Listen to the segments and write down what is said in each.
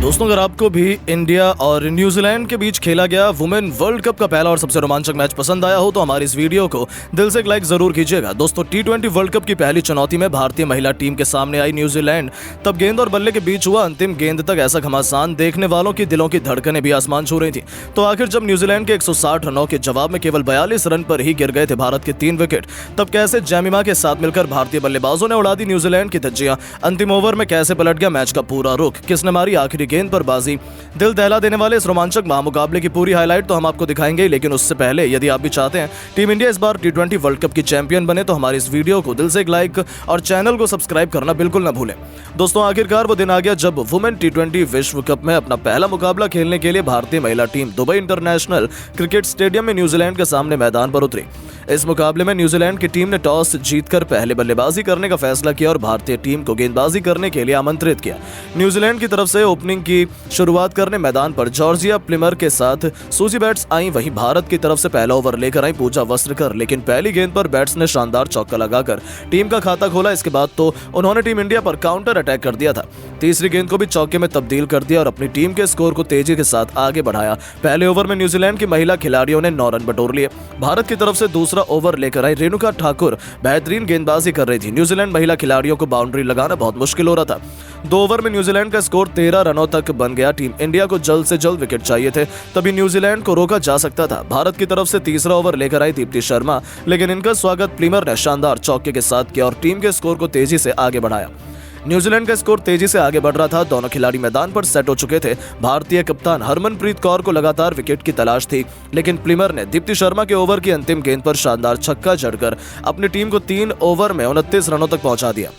दोस्तों, अगर आपको भी इंडिया और न्यूजीलैंड के बीच खेला गया वुमेन वर्ल्ड कप का पहला और सबसे रोमांचक मैच पसंद आया हो तो हमारी इस वीडियो को दिल से एक लाइक जरूर कीजिएगा। दोस्तों, टी20 वर्ल्ड कप की पहली चुनौती में भारतीय महिला टीम के सामने आई न्यूजीलैंड। तब गेंद और बल्ले के बीच हुआ अंतिम गेंद तक ऐसा घमासान देखने वालों की दिलों की धड़कनें भी आसमान छू रही थी। तो आखिर जब न्यूजीलैंड के 160 रनों के जवाब में केवल 42 रन पर ही गिर गए थे भारत के 3 विकेट, तब कैसे जैमिमा के साथ मिलकर भारतीय बल्लेबाजों ने उड़ा दी न्यूजीलैंड की धज्जियां। अंतिम ओवर में कैसे पलट गया मैच का पूरा रुख, किसने मारी आखिरी गेंद पर बाजी। दिल दहला देने वाले इस रोमांचक महामुकाबले की पूरी हाईलाइट तो हम आपको दिखाएंगे, लेकिन उससे पहले यदि आप भी चाहते हैं टीम इंडिया इस बार टी20 वर्ल्ड कप की चैंपियन बने तो हमारी इस वीडियो को दिल से एक लाइक और चैनल को सब्सक्राइब करना बिल्कुल न भूलें। दोस्तों, आखिरकार वो दिन आ गया जब वुमेन टी20 विश्व कप में अपना पहला मुकाबला खेलने के लिए भारतीय महिला team Dubai international cricket stadium में न्यूजीलैंड के सामने मैदान पर उतरी। इस मुकाबले में न्यूजीलैंड की टीम ने टॉस जीतकर पहले बल्लेबाजी करने का फैसला किया और भारतीय टीम को गेंदबाजी करने के लिए आमंत्रित किया। न्यूजीलैंड की तरफ से ओपनिंग की शुरुआत करने मैदान पर जॉर्जिया प्लिमर के साथ सूजी बैट्स आई। वहीं भारत की तरफ से पहला ओवर लेकर आई पूजा वस्त्रकर, लेकिन पहली गेंद पर बैट्स ने शानदार चौका लगाकर टीम का खाता खोला। इसके बाद तो उन्होंने टीम इंडिया पर काउंटर अटैक कर दिया था। तीसरी गेंद को भी चौके में तब्दील कर दिया और अपनी टीम के स्कोर को तेजी के साथ आगे बढ़ाया। पहले ओवर में न्यूजीलैंड की महिला खिलाड़ियों ने 9 रन बटोर लिए। भारत की तरफ से दूसरा ओवर लेकर आई रेणुका ठाकुर बेहतरीन गेंदबाजी कर रही थी। न्यूजीलैंड महिला खिलाड़ियों को बाउंड्री लगाना बहुत मुश्किल हो रहा था। 2 ओवर में न्यूजीलैंड का स्कोर 13 रनों तक बन गया। टीम इंडिया को जल्द से जल्द विकेट चाहिए थे, तभी न्यूजीलैंड को रोका जा सकता था। भारत की तरफ से तीसरा ओवर लेकर आई दीप्ति शर्मा, लेकिन इनका स्वागत प्लिमर ने शानदार चौके के साथ किया और टीम के स्कोर को तेजी से आगे बढ़ाया। न्यूजीलैंड का स्कोर तेजी से आगे बढ़ रहा था। दोनों खिलाड़ी मैदान पर सेट हो चुके थे। भारतीय कप्तान हरमनप्रीत कौर को लगातार विकेट की तलाश थी, लेकिन प्लिमर ने दीप्ति शर्मा के ओवर की अंतिम गेंद पर शानदार छक्का जड़कर अपनी टीम को 3 ओवर में 29 रनों तक पहुंचा दिया।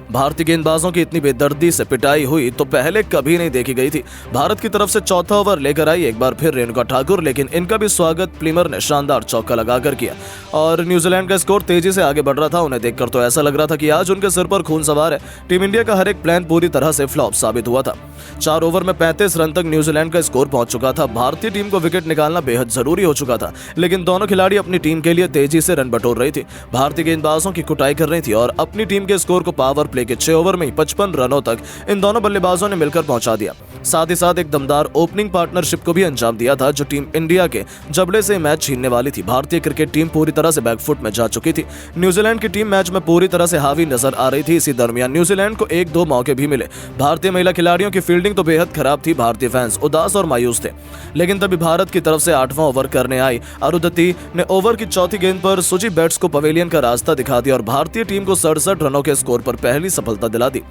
भारतीय गेंदबाजों की इतनी बेदर्दी से पिटाई हुई तो पहले कभी नहीं देखी गई थी। भारत की तरफ से चौथा ओवर लेकर आई एक बार फिर रेणुका ठाकुर, लेकिन इनका भी स्वागत प्लिमर ने शानदार चौका लगाकर किया और न्यूजीलैंड का स्कोर तेजी से आगे बढ़ रहा था। उन्हें देखकर तो ऐसा लग रहा था कि आज उनके सिर पर खून सवार है। टीम इंडिया का हर एक प्लान पूरी तरह से फ्लॉप साबित हुआ था। 4 ओवर में 35 रन तक न्यूजीलैंड का स्कोर पहुंच चुका था। भारतीय टीम को विकेट निकालना बेहद जरूरी हो चुका था, लेकिन दोनों खिलाड़ी अपनी टीम के लिए तेजी से रन बटोर रही थी। भारतीय गेंदबाजों की कुटाई कर रही थी और अपनी टीम के स्कोर को पावर प्ले के 6 ओवर में 55 रनों तक इन दोनों बल्लेबाजों ने मिलकर पहुंचा दिया। साथ ही साथ एक दमदार ओपनिंग पार्टनरशिप को भी अंजाम दिया था, जो टीम इंडिया के जबड़े से मैच छीनने वाली थी। भारतीय क्रिकेट टीम पूरी तरह से बैकफुट में जा चुकी थी। न्यूजीलैंड की टीम मैच में पूरी तरह से हावी नजर आ रही थी। इसी दरमियान न्यूजीलैंड को 1-2 मौके भी मिले। भारतीय महिला खिलाड़ियों की फील्डिंग तो बेहद खराब थी। भारतीय फैंस उदास और मायूस थे, लेकिन तभी भारत की तरफ से 8वां ओवर करने आई अरुंधति ने ओवर की चौथी गेंद पर सूजी बैट्स को पवेलियन का रास्ता दिखा दिया और भारतीय टीम को 67 रनों के स्कोर पर पहली सफलता दिला दी।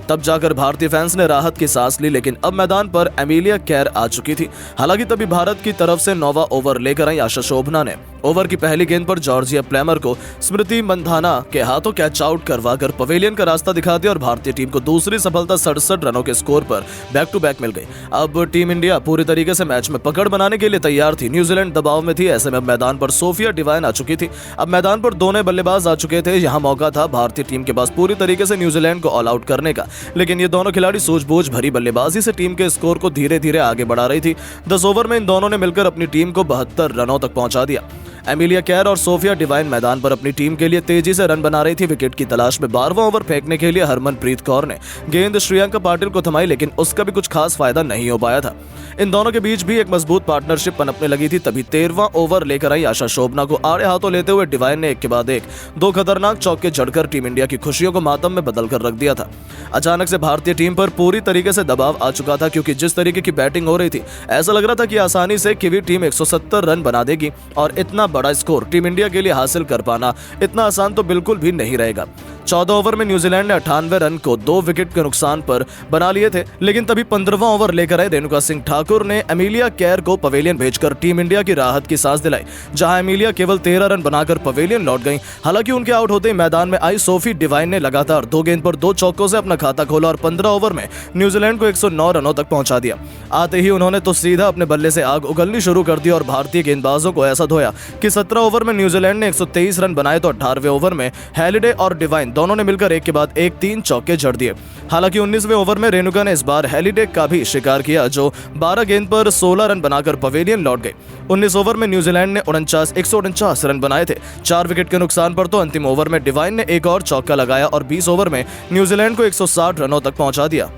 तब जाकर भारतीय फैंस ने राहत की सांस ली, लेकिन अब मैदान पर एमिलिया कैर आ चुकी थी। हालांकि तभी भारत की तरफ से 9वां ओवर लेकर आई आशा शोभना ने ओवर की पहली गेंद पर जॉर्जिया प्लेमर को स्मृति मंधाना के हाथों कैच आउट करवाकर पवेलियन का रास्ता दिखा दिया और भारतीय टीम को दूसरी सफलता 67 रनों के स्कोर पर बैक टू बैक मिल गई। अब टीम इंडिया पूरी तरीके से मैच में पकड़ बनाने के लिए तैयार थी। न्यूजीलैंड दबाव में थी। ऐसे में मैदान पर सोफिया डिवाइन आ चुकी थी। अब मैदान पर दोनों बल्लेबाज आ चुके थे। यहाँ मौका था भारतीय टीम के पास पूरी तरीके से न्यूजीलैंड को ऑल आउट करने का, लेकिन ये दोनों खिलाड़ी सूझबूझ भरी बल्लेबाजी से टीम के स्कोर को धीरे धीरे आगे बढ़ा रही थी। 10 ओवर में इन दोनों ने मिलकर अपनी टीम को 72 रनों तक पहुंचा दिया। एमिलिया कैर और सोफिया डिवाइन मैदान पर अपनी टीम के लिए तेजी से रन बना रही थी। विकेट की तलाश में 12वां ओवर फेंकने के लिए हरमनप्रीत कौर ने गेंद श्रेयांका पाटिल को थमाई, लेकिन उसका भी कुछ खास फायदा नहीं हो पाया था। इन दोनों के बीच भी एक मजबूत पार्टनरशिप पनपने लगी थी। तभी 13वां ओवर लेकर आई आशा शोभना को आड़े हाथों लेते हुए डिवाइन ने एक के बाद एक 2 खतरनाक चौके जड़कर टीम इंडिया की खुशियों को मातम में बदल कर रख दिया था। अचानक से भारतीय टीम पर पूरी तरीके से दबाव आ चुका था, क्योंकि जिस तरीके की बैटिंग हो रही थी ऐसा लग रहा था कि आसानी से किवी टीम 170 रन बना देगी और इतना बड़ा स्कोर टीम इंडिया के लिए हासिल कर पाना इतना आसान तो बिल्कुल भी नहीं रहेगा। 14 ओवर में न्यूजीलैंड ने 98 रन को 2 विकेट के नुकसान पर बना लिए थे, लेकिन तभी 15वां ओवर लेकर आए रेणुका सिंह ठाकुर ने एमिलिया कैर को पवेलियन भेजकर टीम इंडिया की राहत की सांस दिलाई, जहां एमिलिया केवल 13 रन बनाकर पवेलियन लौट गईं। हालांकि उनके आउट होते ही मैदान में आई सोफी डिवाइन ने लगातार 2 गेंद पर 2 चौकों से अपना खाता खोला और 15 ओवर में न्यूजीलैंड को 109 रनों तक पहुंचा दिया। आते ही उन्होंने तो सीधा अपने बल्ले से आग उगलनी शुरू कर दी और भारतीय गेंदबाजों को ऐसा धोया कि 17 ओवर में न्यूजीलैंड ने 123 रन बनाए तो 18वें ओवर में हैलिडे और डिवाइन दोनों ने मिलकर एक के बाद एक 3 चौके जड़ दिए। हालांकि 19वें ओवर में रेणुका ने इस बार हैलिडे का भी शिकार किया, जो 12 गेंद पर 16 रन बनाकर पवेलियन लौट गए। 19 ओवर में न्यूजीलैंड ने 149 रन बनाए थे। 4 विकेट के नुकसान पर तो अंतिम ओवर में डिवाइन ने एक और चौका लगाया और 20 ओवर में न्यूजीलैंड को 160 रनों तक पहुंचा दिया।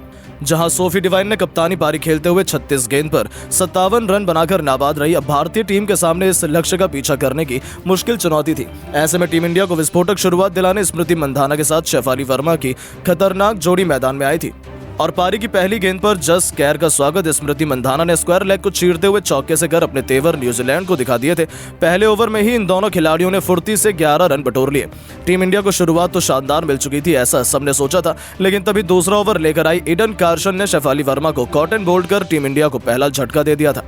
जहां सोफी डिवाइन ने कप्तानी पारी खेलते हुए 36 गेंद पर 57 रन बनाकर नाबाद रही। अब भारतीय टीम के सामने इस लक्ष्य का पीछा करने की मुश्किल चुनौती थी। ऐसे में टीम इंडिया को विस्फोटक शुरुआत दिलाने स्मृति मंधाना के साथ शेफाली वर्मा की खतरनाक जोड़ी मैदान में आई थी और पारी की पहली गेंद पर जस कैर का स्वागत स्मृति मंधाना ने स्क्वायर लेग को चीरते हुए चौके से कर अपने तेवर न्यूजीलैंड को दिखा दिए थे। पहले ओवर में ही इन दोनों खिलाड़ियों ने फुर्ती से 11 रन बटोर लिए। टीम इंडिया को शुरुआत तो शानदार मिल चुकी थी, ऐसा सबने सोचा था, लेकिन तभी दूसरा ओवर लेकर आई ईडन कार्शन ने शेफाली वर्मा को कॉट एंड बोल्ड कर टीम इंडिया को पहला झटका दे दिया था।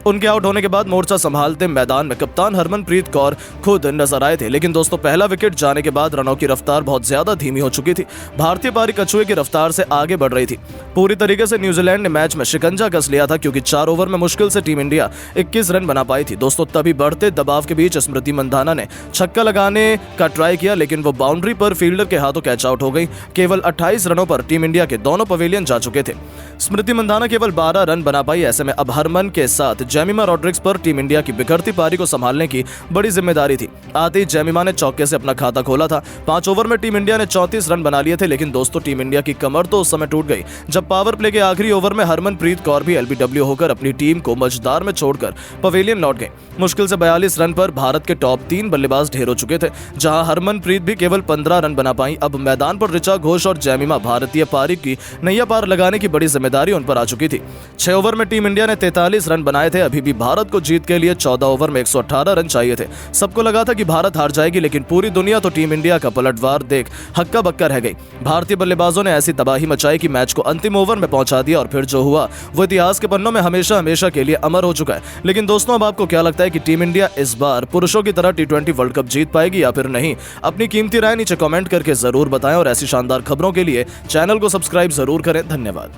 उनके आउट होने के बाद मोर्चा संभालते मैदान में कप्तान हरमनप्रीत कौर खुद नजर आए थे, लेकिन दोस्तों पहला विकेट जाने के बाद रनों की रफ्तार बहुत ज्यादा धीमी हो चुकी थी। भारतीय पारी कछुए की रफ्तार से आगे बढ़ रही थी। पूरी तरीके से न्यूजीलैंड ने मैच में शिकंजा कस लिया था, क्योंकि 4 ओवर में मुश्किल से टीम इंडिया 21 रन बना पाई थी। दोस्तों तभी बढ़ते दबाव के बीच स्मृति मंधाना ने छक्का लगाने का ट्राई किया, लेकिन वो बाउंड्री पर फील्डर के हाथों कैच आउट हो गई। केवल 28 रनों पर टीम इंडिया के दोनों पवेलियन जा चुके थे। स्मृति मंधाना केवल 12 रन बना पाई। ऐसे में अब हरमन के साथ जेमिमा रॉड्रिग्स पर टीम इंडिया की बिगड़ती पारी को संभालने की बड़ी जिम्मेदारी थी। आते ही जेमिमा ने चौके से अपना खाता खोला था। 5 ओवर में टीम इंडिया ने 34 रन बना लिए थे, लेकिन दोस्तों टीम इंडिया की कमर तो उस समय टूट गई जब पावर प्ले के आखिरी ओवर में हरमनप्रीत कौर भी एलबीडब्ल्यू होकर अपनी टीम को मझदार में छोड़कर पवेलियन लौट गए। मुश्किल से 42 रन पर भारत के टॉप 3 बल्लेबाज ढेर हो चुके थे, जहां हरमनप्रीत भी केवल 15 रन बना पाई। अब मैदान पर ऋचा घोष और जेमिमा भारतीय पारी की नैया पार लगाने की बड़ी जिम्मेदारी उन पर आ चुकी थी। 6 ओवर में टीम इंडिया ने 43 रन बनाए थे। अभी भी भारत को जीत के लिए 14 ओवर में 118 रन चाहिए थे। सबको लगा था कि भारत हार जाएगी, लेकिन पूरी दुनिया तो टीम इंडिया का पलटवार देख हक्का बक्का रह गई। भारतीय बल्लेबाजों ने ऐसी तबाही मचाई कि मैच को अंतिम ओवर में पहुंचा दिया और फिर जो हुआ वो इतिहास के पन्नों में हमेशा हमेशा के लिए अमर हो चुका है। लेकिन दोस्तों अब आपको क्या लगता है कि टीम इंडिया इस बार पुरुषों की तरह T20 वर्ल्ड कप जीत पाएगी या फिर नहीं? अपनी कीमती राय नीचे कमेंट करके जरूर बताएं और ऐसी शानदार खबरों के लिए चैनल को सब्सक्राइब जरूर करें। धन्यवाद।